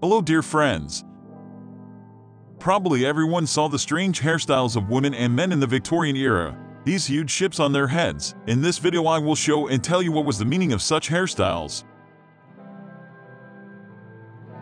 Hello dear friends. Probably everyone saw the strange hairstyles of women and men in the Victorian era. These huge ships on their heads. In this video I will show and tell you what was the meaning of such hairstyles.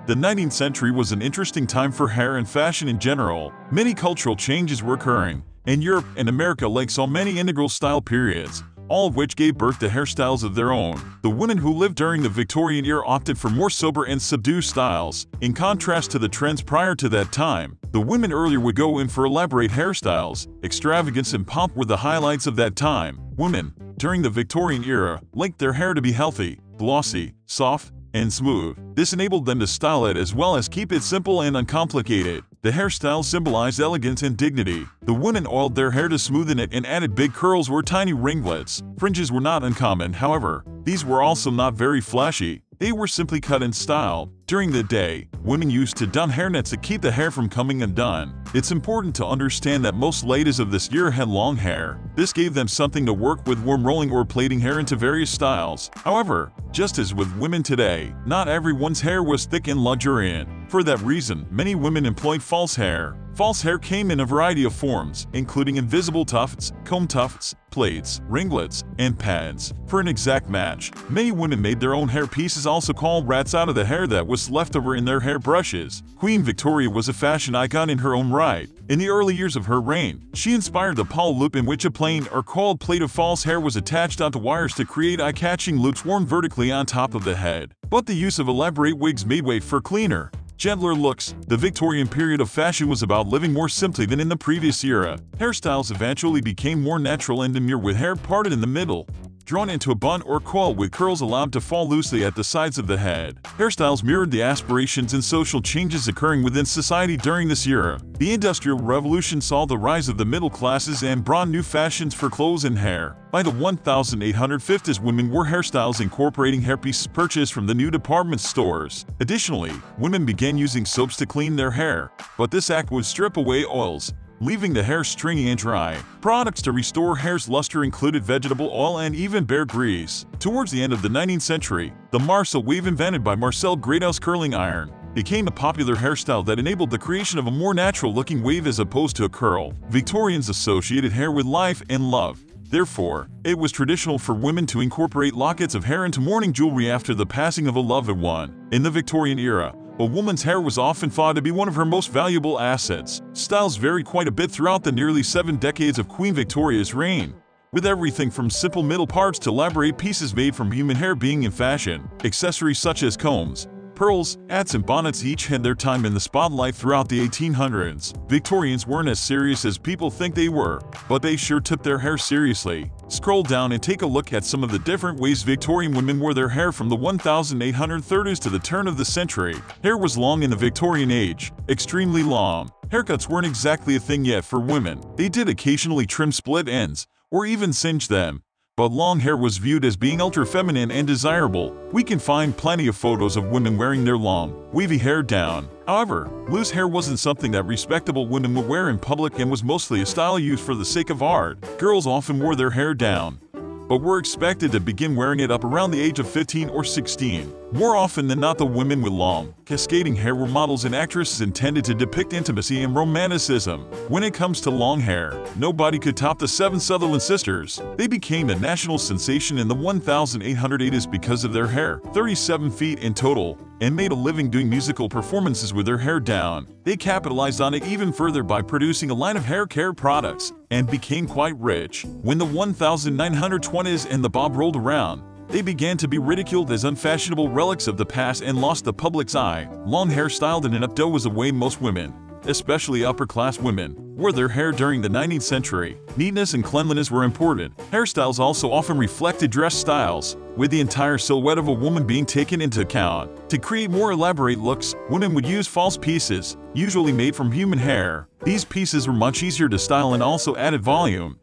The 19th century was an interesting time for hair and fashion in general. Many cultural changes were occurring in Europe and America, like so many integral style periods, all of which gave birth to hairstyles of their own. The women who lived during the Victorian era opted for more sober and subdued styles. In contrast to the trends prior to that time, the women earlier would go in for elaborate hairstyles. Extravagance and pomp were the highlights of that time. Women, during the Victorian era, liked their hair to be healthy, glossy, soft, and smooth. This enabled them to style it as well as keep it simple and uncomplicated. The hairstyle symbolized elegance and dignity. The women oiled their hair to smoothen it and added big curls or tiny ringlets. Fringes were not uncommon, however. These were also not very flashy. They were simply cut and styled. During the day, women used to don hairnets to keep the hair from coming undone. It's important to understand that most ladies of this era had long hair. This gave them something to work with, warm rolling or plaiting hair into various styles. However, just as with women today, not everyone's hair was thick and luxuriant. For that reason, many women employed false hair. False hair came in a variety of forms, including invisible tufts, comb tufts, plaits, ringlets, and pads. For an exact match, many women made their own hair pieces, also called rats, out of the hair that was left over in their hair brushes. Queen Victoria was a fashion icon in her own right. In the early years of her reign, she inspired the Paul loop, in which a plain or coiled plait of false hair was attached onto wires to create eye-catching loops worn vertically on top of the head. But the use of elaborate wigs made way for cleaner, gentler looks. The Victorian period of fashion was about living more simply than in the previous era. Hairstyles eventually became more natural and demure, with hair parted in the middle, drawn into a bun or coil with curls allowed to fall loosely at the sides of the head. Hairstyles mirrored the aspirations and social changes occurring within society during this era. The Industrial Revolution saw the rise of the middle classes and brought new fashions for clothes and hair. By the 1850s, women wore hairstyles incorporating hairpieces purchased from the new department stores. Additionally, women began using soaps to clean their hair, but this act would strip away oils, leaving the hair stringy and dry. Products to restore hair's luster included vegetable oil and even bear grease. Towards the end of the 19th century, the Marcel wave, invented by Marcel Greathouse curling iron, became a popular hairstyle that enabled the creation of a more natural-looking wave as opposed to a curl. Victorians associated hair with life and love. Therefore, it was traditional for women to incorporate lockets of hair into mourning jewelry after the passing of a loved one. In the Victorian era, a woman's hair was often thought to be one of her most valuable assets. Styles varied quite a bit throughout the nearly 7 decades of Queen Victoria's reign, with everything from simple middle parts to elaborate pieces made from human hair being in fashion. Accessories such as combs, pearls, hats, and bonnets each had their time in the spotlight throughout the 1800s. Victorians weren't as serious as people think they were, but they sure took their hair seriously. Scroll down and take a look at some of the different ways Victorian women wore their hair from the 1830s to the turn of the century. Hair was long in the Victorian age, extremely long. Haircuts weren't exactly a thing yet for women. They did occasionally trim split ends, or even singe them, but long hair was viewed as being ultra-feminine and desirable. We can find plenty of photos of women wearing their long, wavy hair down. However, loose hair wasn't something that respectable women would wear in public and was mostly a style used for the sake of art. Girls often wore their hair down, but were expected to begin wearing it up around the age of 15 or 16. More often than not, the women with long, cascading hair were models and actresses intended to depict intimacy and romanticism. When it comes to long hair, nobody could top the 7 Sutherland sisters. They became a national sensation in the 1880s because of their hair, 37 feet in total, and made a living doing musical performances with their hair down. They capitalized on it even further by producing a line of hair care products, and became quite rich. When the 1920s and the bob rolled around, they began to be ridiculed as unfashionable relics of the past and lost the public's eye. Long hair styled in an updo was a way most women, especially upper-class women, wore their hair during the 19th century. Neatness and cleanliness were important. Hairstyles also often reflected dress styles, with the entire silhouette of a woman being taken into account. To create more elaborate looks, women would use false pieces, usually made from human hair. These pieces were much easier to style and also added volume.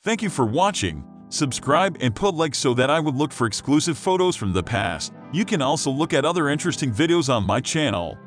Thank you for watching. Subscribe and put like so that I would look for exclusive photos from the past. You can also look at other interesting videos on my channel.